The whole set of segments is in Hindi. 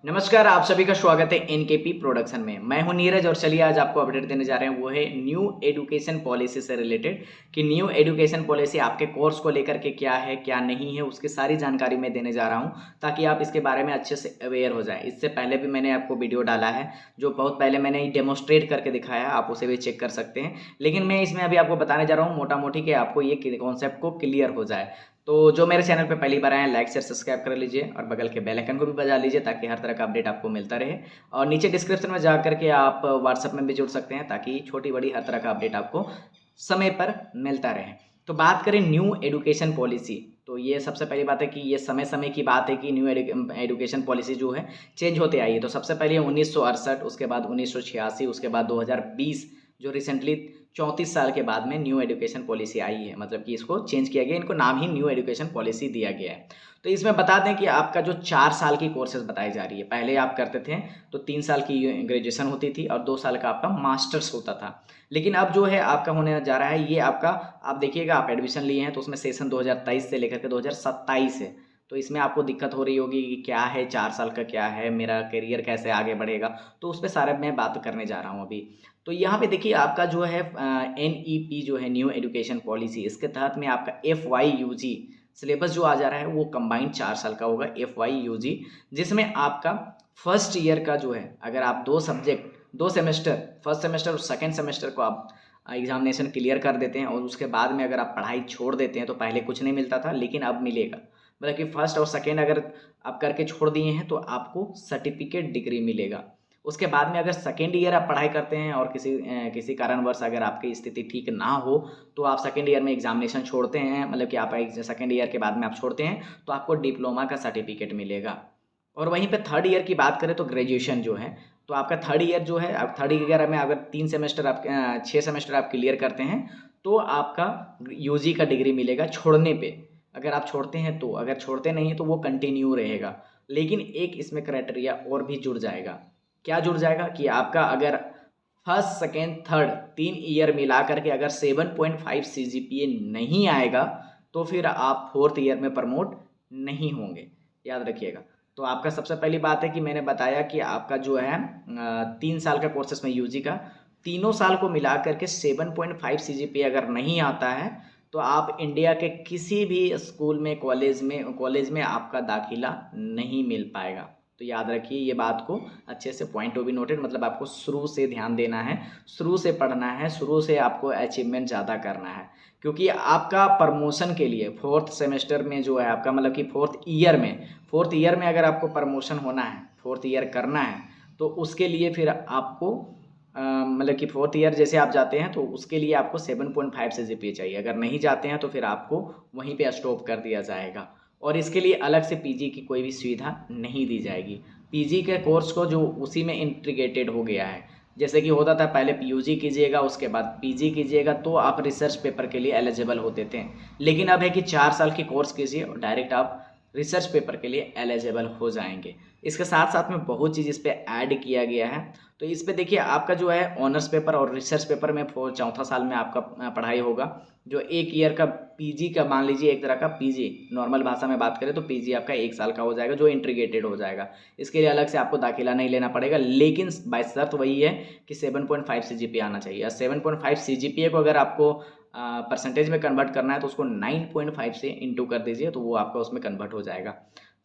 नमस्कार, आप सभी का स्वागत है एनकेपी प्रोडक्शन में। मैं हूं नीरज और चलिए आज आपको अपडेट देने जा रहे हैं। वो है न्यू एजुकेशन पॉलिसी से रिलेटेड कि न्यू एजुकेशन पॉलिसी आपके कोर्स को लेकर के क्या है क्या नहीं है, उसकी सारी जानकारी मैं देने जा रहा हूं ताकि आप इसके बारे में अच्छे से अवेयर हो जाएं। इससे पहले भी मैंने आपको वीडियो डाला है, जो बहुत पहले मैंने डेमोस्ट्रेट करके दिखाया है, आप उसे भी चेक कर सकते हैं। लेकिन मैं इसमें अभी आपको बताने जा रहा हूँ मोटा मोटी कि आपको ये कॉन्सेप्ट को क्लियर हो जाए। तो जो मेरे चैनल पे पहली बार आए हैं, लाइक शेयर सब्सक्राइब कर लीजिए और बगल के बेल आइकन को भी बजा लीजिए ताकि हर तरह का अपडेट आपको मिलता रहे। और नीचे डिस्क्रिप्शन में जा करके आप व्हाट्सएप में भी जुड़ सकते हैं ताकि छोटी बड़ी हर तरह का अपडेट आपको समय पर मिलता रहे। तो बात करें न्यू एजुकेशन पॉलिसी, तो ये सबसे पहली बात है कि ये समय समय की बात है कि न्यू एजुकेशन पॉलिसी जो है चेंज होते आई है। तो सबसे पहले 1968, उसके बाद 1986, उसके बाद 2020, जो रिसेंटली 34 साल के बाद में न्यू एजुकेशन पॉलिसी आई है, मतलब कि इसको चेंज किया गया, इनको नाम ही न्यू एजुकेशन पॉलिसी दिया गया है। तो इसमें बता दें कि आपका जो 4 साल की कोर्सेज बताई जा रही है, पहले आप करते थे तो 3 साल की ग्रेजुएशन होती थी और 2 साल का आपका मास्टर्स होता था। लेकिन अब जो है आपका होने जा रहा है ये आपका, आप देखिएगा आप एडमिशन लिए हैं तो उसमें सेशन 2023 से लेकर के 2027 है। तो इसमें आपको दिक्कत हो रही होगी कि क्या है 4 साल का, क्या है मेरा करियर कैसे आगे बढ़ेगा, तो उस पर सारे मैं बात करने जा रहा हूँ अभी। तो यहाँ पे देखिए आपका जो है NEP जो है न्यू एजुकेशन पॉलिसी, इसके तहत में आपका FYUG सिलेबस जो आ जा रहा है वो कंबाइंड 4 साल का होगा FYUG, जिसमें आपका फर्स्ट ईयर का जो है, अगर आप 2 सेमेस्टर, फर्स्ट सेमेस्टर और सेकेंड सेमेस्टर को आप एग्जामिनेशन क्लियर कर देते हैं और उसके बाद में अगर आप पढ़ाई छोड़ देते हैं, तो पहले कुछ नहीं मिलता था लेकिन अब मिलेगा। मतलब कि फर्स्ट और सेकेंड अगर आप करके छोड़ दिए हैं तो आपको सर्टिफिकेट डिग्री मिलेगा। उसके बाद में अगर सेकेंड ईयर आप पढ़ाई करते हैं और किसी कारणवश अगर आपकी स्थिति ठीक ना हो, तो आप सेकेंड ईयर में एग्जामिनेशन छोड़ते हैं, मतलब कि आप सेकेंड ईयर के बाद में आप छोड़ते हैं, तो आपको डिप्लोमा का सर्टिफिकेट मिलेगा। और वहीं पे थर्ड ईयर की बात करें तो ग्रेजुएशन जो है, तो आपका थर्ड ईयर जो है, आप थर्ड ईयर में अगर 3 सेमेस्टर आप 6 सेमेस्टर आप क्लियर करते हैं, तो आपका यूजी का डिग्री मिलेगा छोड़ने पे। अगर आप छोड़ते हैं तो, अगर छोड़ते नहीं हैं तो वो कंटिन्यू रहेगा। लेकिन एक इसमें क्राइटेरिया और भी जुड़ जाएगा। क्या जुड़ जाएगा कि आपका अगर फर्स्ट सेकेंड थर्ड 3 ईयर मिला करके अगर 7.5 CGPA नहीं आएगा, तो फिर आप फोर्थ ईयर में प्रमोट नहीं होंगे, याद रखिएगा। तो आपका सबसे पहली बात है कि मैंने बताया कि आपका जो है 3 साल का कोर्सेस में यूजी का, तीनों साल को मिला करके 7.5 CGPA अगर नहीं आता है, तो आप इंडिया के किसी भी स्कूल में कॉलेज में आपका दाखिला नहीं मिल पाएगा। तो याद रखिए ये बात को अच्छे से, पॉइंट टू बी नोटेड, मतलब आपको शुरू से ध्यान देना है, शुरू से पढ़ना है, शुरू से आपको अचीवमेंट ज़्यादा करना है। क्योंकि आपका प्रमोशन के लिए फोर्थ सेमेस्टर में जो है आपका, मतलब कि फोर्थ ईयर में अगर आपको प्रमोशन होना है, फोर्थ ईयर करना है, तो उसके लिए फिर आपको मतलब कि फोर्थ ईयर जैसे आप जाते हैं तो उसके लिए आपको 7.5 CGPA चाहिए। अगर नहीं जाते हैं तो फिर आपको वहीं पे स्टॉप कर दिया जाएगा और इसके लिए अलग से पीजी की कोई भी सुविधा नहीं दी जाएगी। पीजी के कोर्स को जो उसी में इंटीग्रेटेड हो गया है, जैसे कि होता था पहले पीयूजी कीजिएगा उसके बाद पीजी कीजिएगा तो आप रिसर्च पेपर के लिए एलिजिबल होते थे। लेकिन अब है कि 4 साल की कोर्स कीजिए और डायरेक्ट आप रिसर्च पेपर के लिए एलिजिबल हो जाएंगे। इसके साथ साथ में बहुत चीज़ इस पर ऐड किया गया है। तो इस पे देखिए आपका जो है ऑनर्स पेपर और रिसर्च पेपर में चौथा साल में आपका पढ़ाई होगा। जो 1 ईयर का पीजी का, मान लीजिए एक तरह का पीजी, नॉर्मल भाषा में बात करें तो पीजी आपका 1 साल का हो जाएगा जो इंटीग्रेटेड हो जाएगा। इसके लिए अलग से आपको दाखिला नहीं लेना पड़ेगा, लेकिन बाय शर्त वही है कि 7.5 CGPA आना चाहिए। 7.5 CGPA को अगर आपको परसेंटेज में कन्वर्ट करना है तो उसको 9.5 से इंटू कर दीजिए, तो वो आपका उसमें कन्वर्ट हो जाएगा।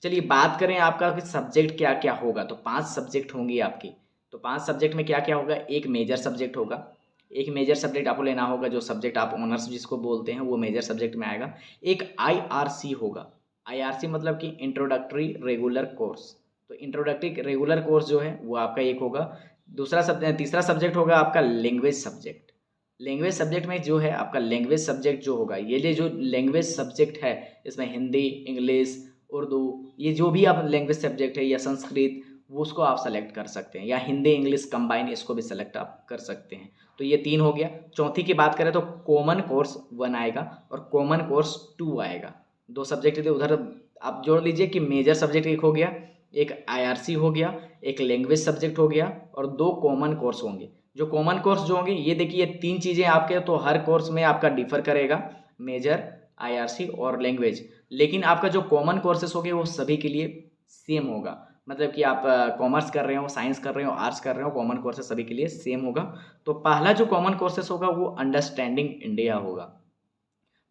चलिए बात करें आपका कि सब्जेक्ट क्या क्या होगा, तो 5 सब्जेक्ट होंगी आपकी। तो 5 सब्जेक्ट में क्या क्या होगा, एक मेजर सब्जेक्ट होगा, एक मेजर सब्जेक्ट आपको लेना होगा, जो सब्जेक्ट आप ऑनर्स जिसको बोलते हैं वो मेजर सब्जेक्ट में आएगा। एक IRC होगा, IRC मतलब कि इंट्रोडक्टरी रेगुलर कोर्स। तो इंट्रोडक्टरी रेगुलर कोर्स जो है वो आपका एक होगा। तीसरा सब्जेक्ट होगा आपका लैंग्वेज सब्जेक्ट। लैंग्वेज सब्जेक्ट में जो है आपका लैंग्वेज सब्जेक्ट जो होगा, ये जो लैंग्वेज सब्जेक्ट है, इसमें हिंदी, इंग्लिश, उर्दू, ये जो भी आप लैंग्वेज सब्जेक्ट है या संस्कृत, वो उसको आप सेलेक्ट कर सकते हैं, या हिंदी इंग्लिश कंबाइन इसको भी सेलेक्ट आप कर सकते हैं। तो ये 3 हो गया। चौथी की बात करें तो कॉमन कोर्स 1 आएगा और कॉमन कोर्स 2 आएगा। 2 सब्जेक्ट थे उधर, आप जोड़ लीजिए कि मेजर सब्जेक्ट एक हो गया, एक IRC हो गया, एक लैंग्वेज सब्जेक्ट हो गया और 2 कॉमन कोर्स होंगे। जो कॉमन कोर्स जो होंगे, ये देखिए 3 चीज़ें आपके, तो हर कोर्स में आपका डिफर करेगा, मेजर, IRC और लैंग्वेज। लेकिन आपका जो कॉमन कोर्सेस होंगे वो सभी के लिए सेम होगा। मतलब कि आप कॉमर्स कर रहे हो, साइंस कर रहे हो, आर्ट्स कर रहे हो, कॉमन कोर्सेस सभी के लिए सेम होगा। तो पहला जो कॉमन कोर्सेस होगा वो अंडरस्टैंडिंग इंडिया होगा।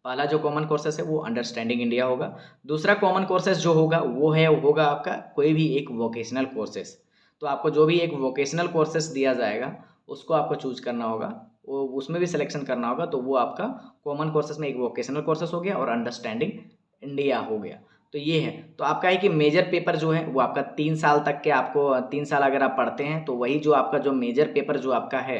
पहला जो कॉमन कोर्सेस है वो अंडरस्टैंडिंग इंडिया होगा। दूसरा कॉमन कोर्सेस जो होगा वो होगा आपका कोई भी एक वोकेशनल कोर्सेस। तो आपको जो भी एक वोकेशनल कोर्सेस दिया जाएगा उसको आपको चूज करना होगा, वो उसमें भी सिलेक्शन करना होगा। तो वो आपका कॉमन कोर्सेस में एक वोकेशनल कोर्सेस हो गया और अंडरस्टैंडिंग इंडिया हो गया। तो ये है। तो आपका है कि मेजर पेपर जो है वो आपका 3 साल तक के, आपको 3 साल अगर आप पढ़ते हैं तो वही जो आपका जो मेजर पेपर जो आपका है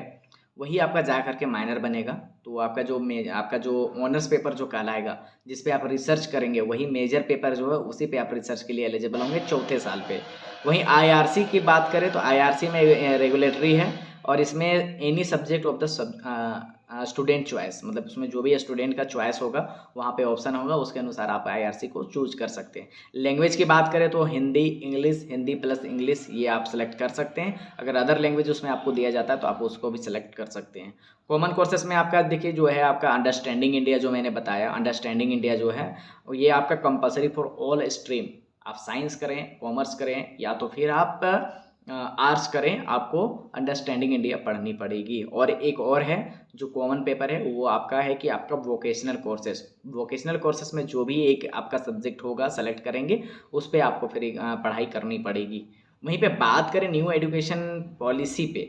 वही आपका जा करके माइनर बनेगा। तो आपका जो ऑनर्स पेपर जो कहलाएगा, जिस पे आप रिसर्च करेंगे, वही मेजर पेपर जो है उसी पे आप रिसर्च के लिए एलिजिबल होंगे चौथे साल पे। वहीं आईआरसी की बात करें तो आईआरसी में रेगुलेटरी है और इसमें any subject of the student choice, मतलब उसमें जो भी स्टूडेंट का चॉइस होगा वहाँ पे ऑप्शन होगा, उसके अनुसार आप आईआरसी को चूज कर सकते हैं। लैंग्वेज की बात करें तो Hindi English, Hindi plus English ये आप सेलेक्ट कर सकते हैं। अगर अदर लैंग्वेज उसमें आपको दिया जाता है तो आप उसको भी सेलेक्ट कर सकते हैं। कॉमन कोर्सेस में आपका देखिए जो है आपका अंडरस्टैंडिंग इंडिया जो मैंने बताया, अंडरस्टैंडिंग इंडिया जो है ये आपका कंपलसरी फॉर ऑल स्ट्रीम। आप साइंस करें, कॉमर्स करें या तो फिर आप आर्ट्स करें, आपको अंडरस्टैंडिंग इंडिया पढ़नी पड़ेगी। और एक और है जो कॉमन पेपर है वो आपका है कि आपका वोकेशनल कोर्सेस। वोकेशनल कोर्सेस में जो भी एक आपका सब्जेक्ट होगा सेलेक्ट करेंगे उस पर आपको फिर पढ़ाई करनी पड़ेगी। वहीं पे बात करें न्यू एजुकेशन पॉलिसी पे,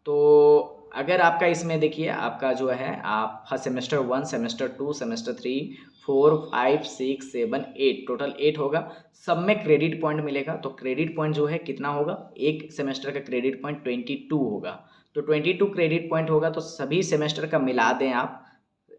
तो अगर आपका इसमें देखिए आपका जो है आप सेमेस्टर 1, सेमेस्टर 2, सेमेस्टर 3, 4, 5, 6, 7, 8, टोटल 8 होगा। सब में क्रेडिट पॉइंट मिलेगा। तो क्रेडिट पॉइंट जो है कितना होगा, एक सेमेस्टर का क्रेडिट पॉइंट 22 होगा। तो 22 क्रेडिट पॉइंट होगा तो सभी सेमेस्टर का मिला दें आप,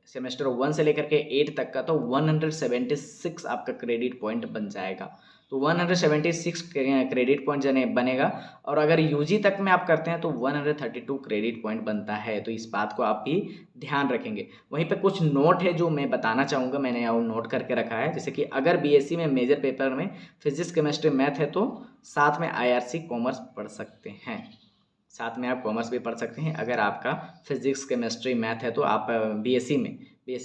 सेमेस्टर 1 से लेकर के 8 तक का, तो 176 आपका क्रेडिट पॉइंट बन जाएगा। तो 176 क्रेडिट पॉइंट जने बनेगा। और अगर यूजी तक में आप करते हैं तो 132 क्रेडिट पॉइंट बनता है। तो इस बात को आप भी ध्यान रखेंगे। वहीं पे कुछ नोट है जो मैं बताना चाहूँगा, मैंने यहाँ नोट करके रखा है। जैसे कि अगर बीएससी में मेजर पेपर में फिजिक्स केमिस्ट्री मैथ है तो साथ में आईआरसी कॉमर्स पढ़ सकते हैं। साथ में आप कॉमर्स भी पढ़ सकते हैं। अगर आपका फिजिक्स केमिस्ट्री मैथ है तो आप बीएससी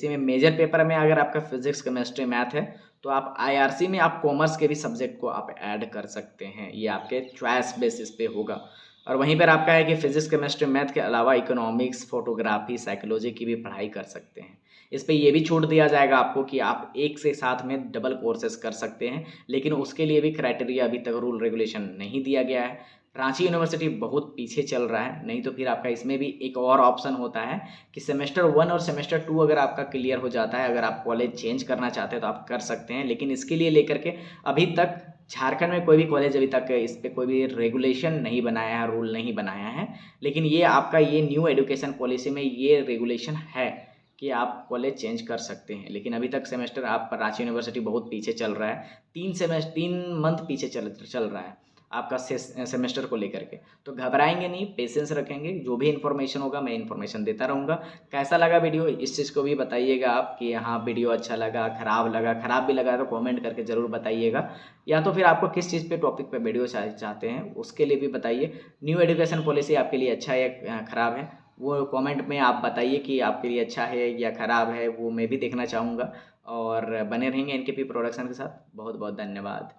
में मेजर पेपर में अगर आपका फिजिक्स केमिस्ट्री मैथ है तो आप आईआरसी में आप कॉमर्स के भी सब्जेक्ट को आप ऐड कर सकते हैं। ये आपके चॉइस बेसिस पे होगा। और वहीं पर आपका है कि फिजिक्स केमिस्ट्री मैथ के अलावा इकोनॉमिक्स, फोटोग्राफी, साइकोलॉजी की भी पढ़ाई कर सकते हैं। इस पे ये भी छूट दिया जाएगा आपको कि आप एक से साथ में डबल कोर्सेज कर सकते हैं, लेकिन उसके लिए भी क्राइटेरिया अभी तक रूल रेगुलेशन नहीं दिया गया है। रांची यूनिवर्सिटी बहुत पीछे चल रहा है। नहीं तो फिर आपका इसमें भी एक और ऑप्शन होता है कि सेमेस्टर 1 और सेमेस्टर 2 अगर आपका क्लियर हो जाता है, अगर आप कॉलेज चेंज करना चाहते हैं तो आप कर सकते हैं। लेकिन इसके लिए लेकर के अभी तक झारखंड में कोई भी कॉलेज अभी तक इस पर कोई भी रेगुलेशन नहीं बनाया है, रूल नहीं बनाया है। लेकिन ये आपका ये न्यू एजुकेशन पॉलिसी में ये रेगुलेशन है कि आप कॉलेज चेंज कर सकते हैं। लेकिन अभी तक सेमेस्टर आप रांची यूनिवर्सिटी बहुत पीछे चल रहा है। 3 मंथ पीछे चल रहा है आपका सेमेस्टर को लेकर के। तो घबराएंगे नहीं, पेशेंस रखेंगे। जो भी इन्फॉर्मेशन होगा मैं इन्फॉर्मेशन देता रहूँगा। कैसा लगा वीडियो इस चीज़ को भी बताइएगा आप कि हाँ वीडियो अच्छा लगा, ख़राब भी लगा तो कमेंट करके ज़रूर बताइएगा। या तो फिर आपको किस चीज़ पे टॉपिक पे वीडियो चाहते हैं उसके लिए भी बताइए। न्यू एजुकेशन पॉलिसी आपके लिए अच्छा है या ख़राब है वो कमेंट में आप बताइए कि आपके लिए अच्छा है या ख़राब है, वो मैं भी देखना चाहूँगा। और बने रहेंगे एनकेपी प्रोडक्शन के साथ। बहुत बहुत धन्यवाद।